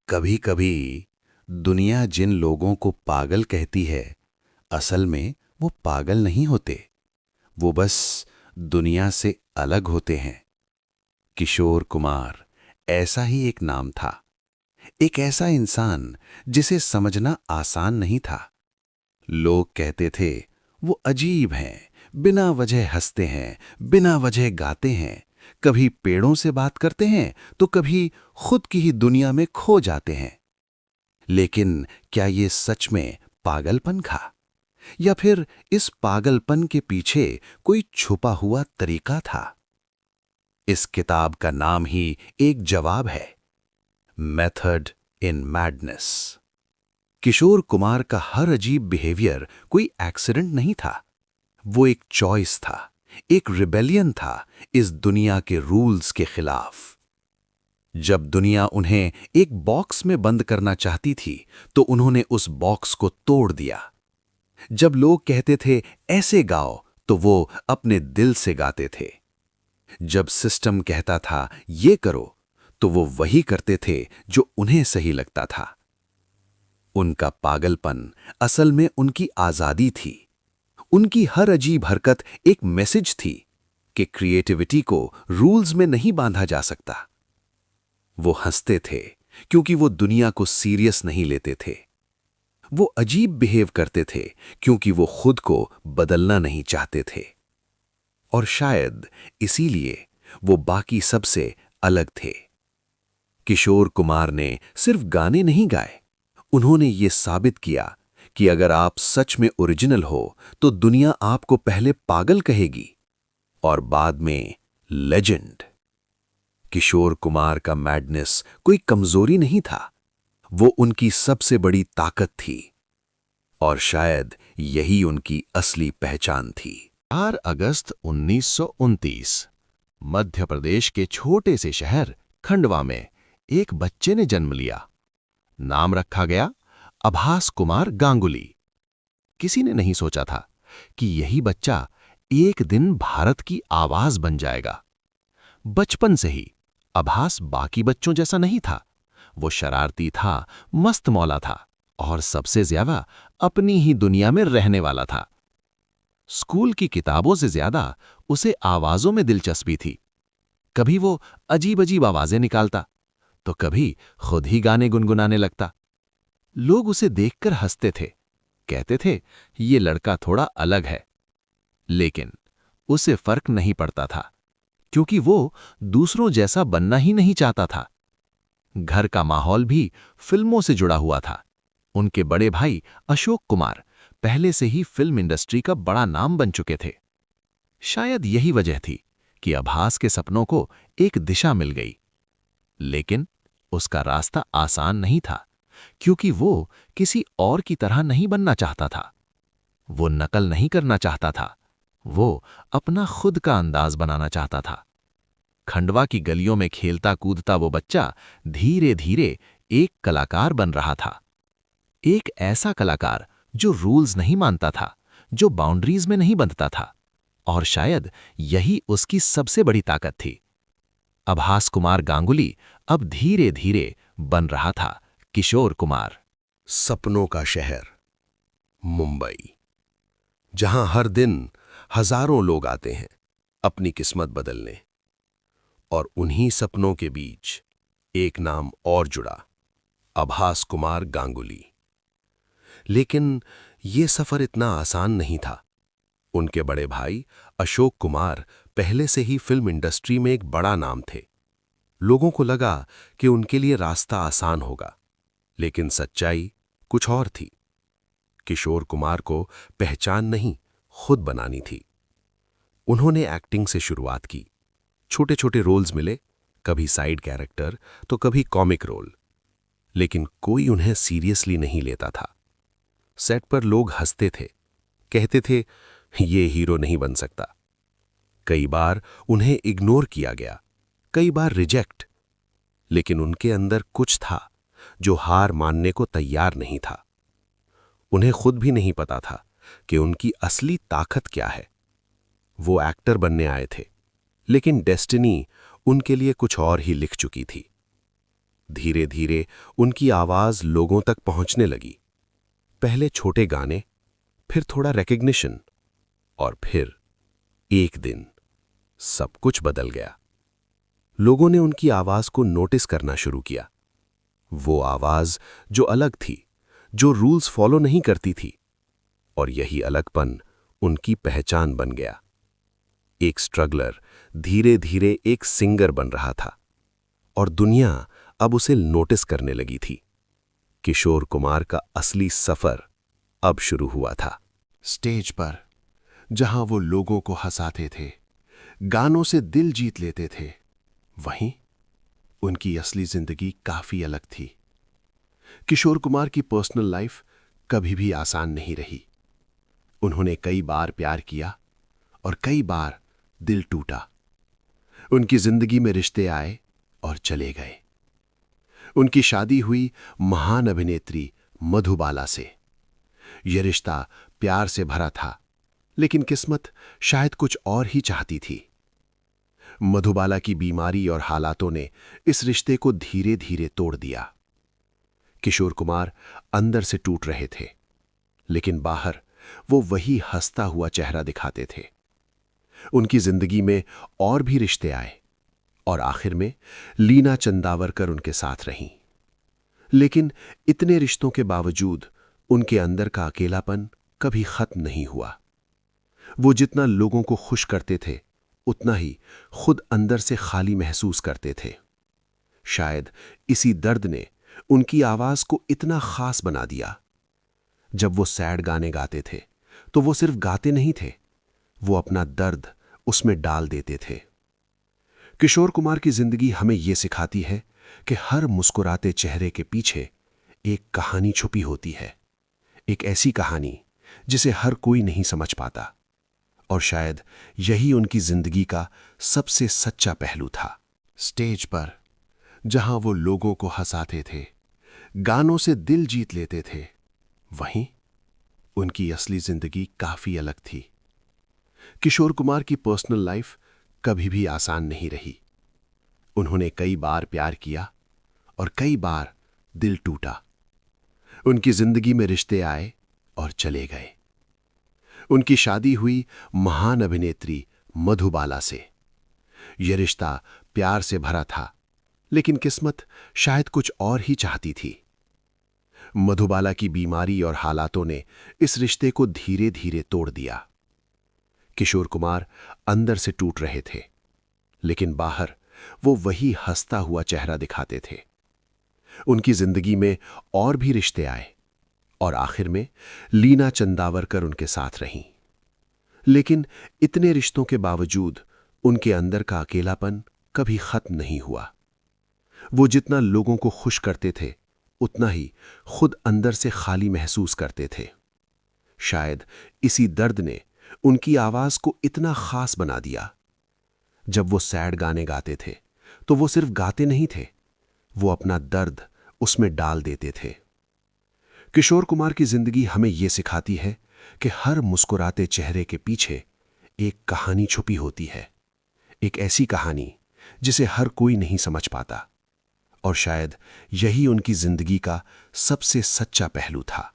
कभी-कभी दुनिया जिन लोगों को पागल कहती है, असल में वो पागल नहीं होते। वो बस दुनिया से अलग होते हैं। किशोर कुमार ऐसा ही एक नाम था। एक ऐसा इंसान जिसे समझना आसान नहीं था। लोग कहते थे वो अजीब हैं, बिना वजह हंसते हैं, बिना वजह गाते हैं, कभी पेड़ों से बात करते हैं तो कभी खुद की ही दुनिया में खो जाते हैं। लेकिन क्या ये सच में पागलपन था, या फिर इस पागलपन के पीछे कोई छुपा हुआ तरीका था? इस किताब का नाम ही एक जवाब है, method in madness. Kishore Kumar का हर अजीब बिहेवियर कोई एक्सीडेंट नहीं था। वो एक चॉइस था, एक रिबेलियन था इस दुनिया के रूल्स के खिलाफ। जब दुनिया उन्हें एक बॉक्स में बंद करना चाहती थी तो उन्होंने उस बॉक्स को तोड़ दिया। जब लोग कहते थे ऐसे गाओ तो वो अपने दिल से गाते थे। जब सिस्टम कहता था ये करो तो वो वही करते थे जो उन्हें सही लगता था। उनका पागलपन असल में उनकी आजादी थी। उनकी हर अजीब हरकत एक मैसेज थी कि क्रिएटिविटी को रूल्स में नहीं बांधा जा सकता। वो हंसते थे क्योंकि वो दुनिया को सीरियस नहीं लेते थे। वो अजीब बिहेव करते थे क्योंकि वो खुद को बदलना नहीं चाहते थे। और शायद इसीलिए वो बाकी सबसे अलग थे। किशोर कुमार ने सिर्फ गाने नहीं गाए, उन्होंने ये साबित किया कि अगर आप सच में ओरिजिनल हो तो दुनिया आपको पहले पागल कहेगी और बाद में लेजेंड। किशोर कुमार का मैडनेस कोई कमजोरी नहीं था, वो उनकी सबसे बड़ी ताकत थी। और शायद यही उनकी असली पहचान थी। 4 अगस्त 1929 मध्य प्रदेश के छोटे से शहर खंडवा में एक बच्चे ने जन्म लिया। नाम रखा गया आभास कुमार गांगुली। किसी ने नहीं सोचा था कि यही बच्चा एक दिन भारत की आवाज बन जाएगा। बचपन से ही आभास बाकी बच्चों जैसा नहीं था। वो शरारती था, मस्त मौला था और सबसे ज्यादा अपनी ही दुनिया में रहने वाला था। स्कूल की किताबों से ज्यादा उसे आवाजों में दिलचस्पी थी। कभी वो अजीब अजीब आवाजें निकालता तो कभी खुद ही गाने गुनगुनाने लगता। लोग उसे देखकर हंसते थे, कहते थे ये लड़का थोड़ा अलग है। लेकिन उसे फर्क नहीं पड़ता था क्योंकि वो दूसरों जैसा बनना ही नहीं चाहता था। घर का माहौल भी फिल्मों से जुड़ा हुआ था। उनके बड़े भाई अशोक कुमार पहले से ही फिल्म इंडस्ट्री का बड़ा नाम बन चुके थे। शायद यही वजह थी कि आभास के सपनों को एक दिशा मिल गई। लेकिन उसका रास्ता आसान नहीं था क्योंकि वो किसी और की तरह नहीं बनना चाहता था। वो नकल नहीं करना चाहता था, वो अपना खुद का अंदाज बनाना चाहता था। खंडवा की गलियों में खेलता कूदता वो बच्चा धीरे धीरे एक कलाकार बन रहा था। एक ऐसा कलाकार जो रूल्स नहीं मानता था, जो बाउंड्रीज में नहीं बंधता था। और शायद यही उसकी सबसे बड़ी ताकत थी। आभास कुमार गांगुली अब धीरे धीरे बन रहा था किशोर कुमार। सपनों का शहर मुंबई, जहां हर दिन हजारों लोग आते हैं अपनी किस्मत बदलने। और उन्हीं सपनों के बीच एक नाम और जुड़ा, आभास कुमार गांगुली। लेकिन ये सफर इतना आसान नहीं था। उनके बड़े भाई अशोक कुमार पहले से ही फिल्म इंडस्ट्री में एक बड़ा नाम थे। लोगों को लगा कि उनके लिए रास्ता आसान होगा, लेकिन सच्चाई कुछ और थी। किशोर कुमार को पहचान नहीं, खुद बनानी थी। उन्होंने एक्टिंग से शुरुआत की। छोटे छोटे रोल्स मिले, कभी साइड कैरेक्टर तो कभी कॉमिक रोल। लेकिन कोई उन्हें सीरियसली नहीं लेता था। सेट पर लोग हंसते थे, कहते थे ये हीरो नहीं बन सकता। कई बार उन्हें इग्नोर किया गया, कई बार रिजेक्ट। लेकिन उनके अंदर कुछ था जो हार मानने को तैयार नहीं था। उन्हें खुद भी नहीं पता था कि उनकी असली ताकत क्या है। वो एक्टर बनने आए थे, लेकिन डेस्टिनी उनके लिए कुछ और ही लिख चुकी थी। धीरे धीरे उनकी आवाज लोगों तक पहुंचने लगी। पहले छोटे गाने, फिर थोड़ा रिकग्निशन, और फिर एक दिन सब कुछ बदल गया। लोगों ने उनकी आवाज को नोटिस करना शुरू किया। वो आवाज जो अलग थी, जो रूल्स फॉलो नहीं करती थी, और यही अलगपन उनकी पहचान बन गया। एक स्ट्रगलर धीरे धीरे एक सिंगर बन रहा था, और दुनिया अब उसे नोटिस करने लगी थी। किशोर कुमार का असली सफर अब शुरू हुआ था। स्टेज पर जहां वो लोगों को हंसाते थे, गानों से दिल जीत लेते थे, वहीं उनकी असली जिंदगी काफी अलग थी। किशोर कुमार की पर्सनल लाइफ कभी भी आसान नहीं रही। उन्होंने कई बार प्यार किया और कई बार दिल टूटा। उनकी जिंदगी में रिश्ते आए और चले गए। उनकी शादी हुई महान अभिनेत्री मधुबाला से। यह रिश्ता प्यार से भरा था, लेकिन किस्मत शायद कुछ और ही चाहती थी। मधुबाला की बीमारी और हालातों ने इस रिश्ते को धीरे धीरे तोड़ दिया। किशोर कुमार अंदर से टूट रहे थे, लेकिन बाहर वो वही हंसता हुआ चेहरा दिखाते थे। उनकी जिंदगी में और भी रिश्ते आए, और आखिर में लीना चंदावरकर उनके साथ रहीं। लेकिन इतने रिश्तों के बावजूद उनके अंदर का अकेलापन कभी खत्म नहीं हुआ। वो जितना लोगों को खुश करते थे, उतना ही खुद अंदर से खाली महसूस करते थे। शायद इसी दर्द ने उनकी आवाज को इतना खास बना दिया। जब वो सैड गाने गाते थे, तो वो सिर्फ गाते नहीं थे, वो अपना दर्द उसमें डाल देते थे। किशोर कुमार की जिंदगी हमें यह सिखाती है कि हर मुस्कुराते चेहरे के पीछे एक कहानी छुपी होती है। एक ऐसी कहानी जिसे हर कोई नहीं समझ पाता, और शायद यही उनकी जिंदगी का सबसे सच्चा पहलू था। स्टेज पर जहां वो लोगों को हंसाते थे, गानों से दिल जीत लेते थे, वहीं उनकी असली जिंदगी काफी अलग थी। किशोर कुमार की पर्सनल लाइफ कभी भी आसान नहीं रही। उन्होंने कई बार प्यार किया और कई बार दिल टूटा। उनकी जिंदगी में रिश्ते आए और चले गए। उनकी शादी हुई महान अभिनेत्री मधुबाला से। यह रिश्ता प्यार से भरा था, लेकिन किस्मत शायद कुछ और ही चाहती थी। मधुबाला की बीमारी और हालातों ने इस रिश्ते को धीरे धीरे तोड़ दिया। किशोर कुमार अंदर से टूट रहे थे, लेकिन बाहर वो वही हंसता हुआ चेहरा दिखाते थे। उनकी जिंदगी में और भी रिश्ते आए, और आखिर में लीना चंदावरकर उनके साथ रहीं। लेकिन इतने रिश्तों के बावजूद उनके अंदर का अकेलापन कभी खत्म नहीं हुआ। वो जितना लोगों को खुश करते थे, उतना ही खुद अंदर से खाली महसूस करते थे। शायद इसी दर्द ने उनकी आवाज को इतना खास बना दिया। जब वो सैड गाने गाते थे, तो वो सिर्फ गाते नहीं थे, वो अपना दर्द उसमें डाल देते थे। किशोर कुमार की जिंदगी हमें यह सिखाती है कि हर मुस्कुराते चेहरे के पीछे एक कहानी छुपी होती है। एक ऐसी कहानी जिसे हर कोई नहीं समझ पाता, और शायद यही उनकी जिंदगी का सबसे सच्चा पहलू था।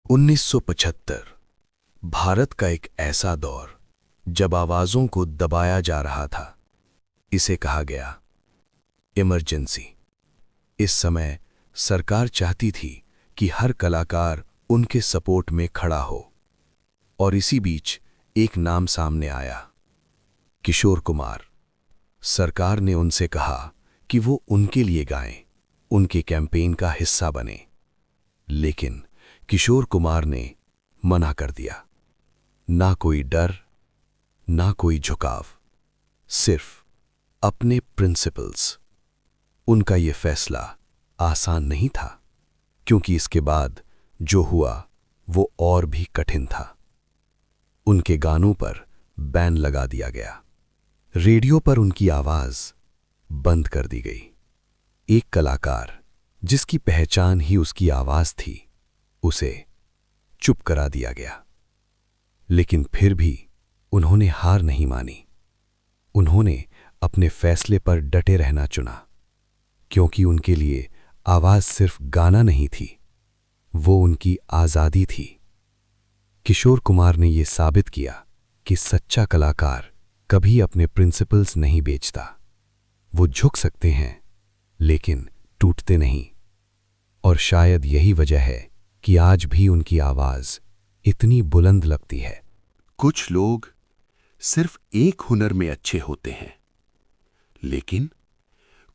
1975 भारत का एक ऐसा दौर जब आवाजों को दबाया जा रहा था। इसे कहा गया इमरजेंसी। इस समय सरकार चाहती थी कि हर कलाकार उनके सपोर्ट में खड़ा हो, और इसी बीच एक नाम सामने आया, किशोर कुमार। सरकार ने उनसे कहा कि वो उनके लिए गाएं, उनके कैंपेन का हिस्सा बने। लेकिन किशोर कुमार ने मना कर दिया। ना कोई डर, ना कोई झुकाव, सिर्फ अपने प्रिंसिपल्स। उनका ये फैसला आसान नहीं था, क्योंकि इसके बाद जो हुआ वो और भी कठिन था। उनके गानों पर बैन लगा दिया गया। रेडियो पर उनकी आवाज बंद कर दी गई। एक कलाकार जिसकी पहचान ही उसकी आवाज थी, उसे चुप करा दिया गया। लेकिन फिर भी उन्होंने हार नहीं मानी। उन्होंने अपने फैसले पर डटे रहना चुना, क्योंकि उनके लिए आवाज सिर्फ गाना नहीं थी, वो उनकी आजादी थी। किशोर कुमार ने यह साबित किया कि सच्चा कलाकार कभी अपने प्रिंसिपल्स नहीं बेचता। वो झुक सकते हैं, लेकिन टूटते नहीं। और शायद यही वजह है कि आज भी उनकी आवाज इतनी बुलंद लगती है। कुछ लोग सिर्फ एक हुनर में अच्छे होते हैं, लेकिन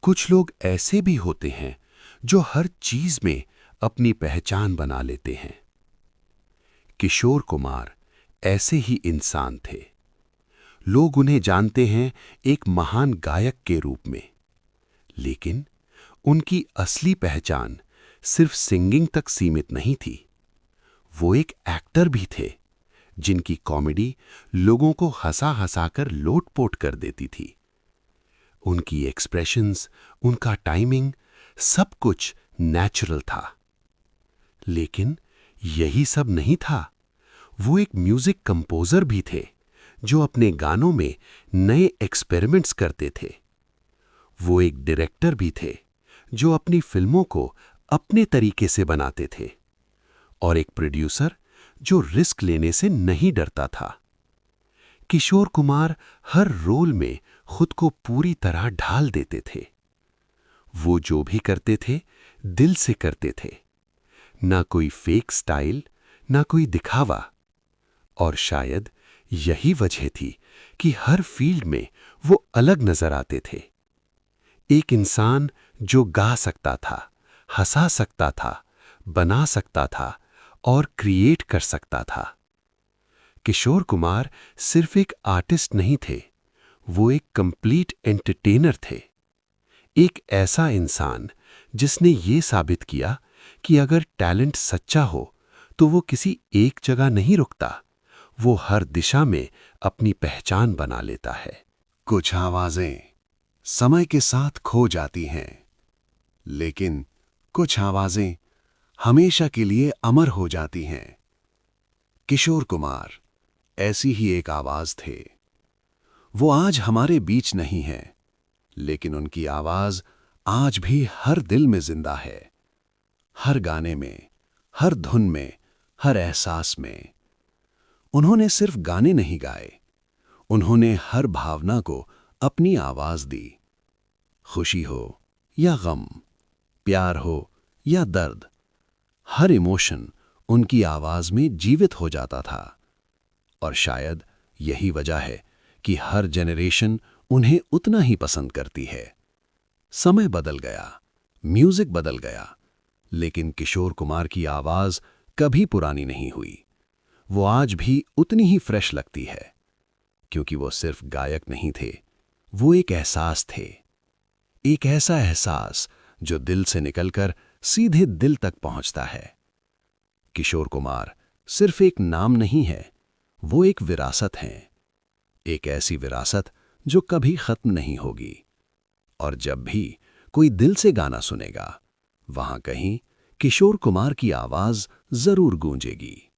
कुछ लोग ऐसे भी होते हैं जो हर चीज में अपनी पहचान बना लेते हैं। किशोर कुमार ऐसे ही इंसान थे। लोग उन्हें जानते हैं एक महान गायक के रूप में, लेकिन उनकी असली पहचान सिर्फ सिंगिंग तक सीमित नहीं थी। वो एक एक्टर भी थे, जिनकी कॉमेडी लोगों को हंसा हंसाकर लोटपोट कर देती थी। उनकी एक्सप्रेशंस, उनका टाइमिंग, सब कुछ नेचुरल था। लेकिन यही सब नहीं था। वो एक म्यूजिक कंपोजर भी थे, जो अपने गानों में नए एक्सपेरिमेंट्स करते थे। वो एक डायरेक्टर भी थे, जो अपनी फिल्मों को अपने तरीके से बनाते थे। और एक प्रोड्यूसर जो रिस्क लेने से नहीं डरता था। किशोर कुमार हर रोल में खुद को पूरी तरह ढाल देते थे। वो जो भी करते थे, दिल से करते थे। ना कोई फेक स्टाइल, ना कोई दिखावा। और शायद यही वजह थी कि हर फील्ड में वो अलग नजर आते थे। एक इंसान जो गा सकता था, हंसा सकता था, बना सकता था और क्रिएट कर सकता था। किशोर कुमार सिर्फ एक आर्टिस्ट नहीं थे, वो एक कंप्लीट एंटरटेनर थे। एक ऐसा इंसान जिसने ये साबित किया कि अगर टैलेंट सच्चा हो तो वो किसी एक जगह नहीं रुकता, वो हर दिशा में अपनी पहचान बना लेता है। कुछ आवाजें समय के साथ खो जाती हैं, लेकिन कुछ आवाजें हमेशा के लिए अमर हो जाती हैं। किशोर कुमार ऐसी ही एक आवाज थे। वो आज हमारे बीच नहीं हैं, लेकिन उनकी आवाज आज भी हर दिल में जिंदा है। हर गाने में, हर धुन में, हर एहसास में। उन्होंने सिर्फ गाने नहीं गाए, उन्होंने हर भावना को अपनी आवाज दी। खुशी हो या गम, प्यार हो या दर्द, हर इमोशन उनकी आवाज में जीवित हो जाता था। और शायद यही वजह है कि हर जनरेशन उन्हें उतना ही पसंद करती है। समय बदल गया, म्यूजिक बदल गया, लेकिन किशोर कुमार की आवाज कभी पुरानी नहीं हुई। वो आज भी उतनी ही फ्रेश लगती है, क्योंकि वो सिर्फ गायक नहीं थे, वो एक एहसास थे। एक ऐसा एहसास जो दिल से निकलकर सीधे दिल तक पहुंचता है। किशोर कुमार सिर्फ एक नाम नहीं है, वो एक विरासत है। एक ऐसी विरासत जो कभी खत्म नहीं होगी। और जब भी कोई दिल से गाना सुनेगा, वहां कहीं किशोर कुमार की आवाज जरूर गूंजेगी।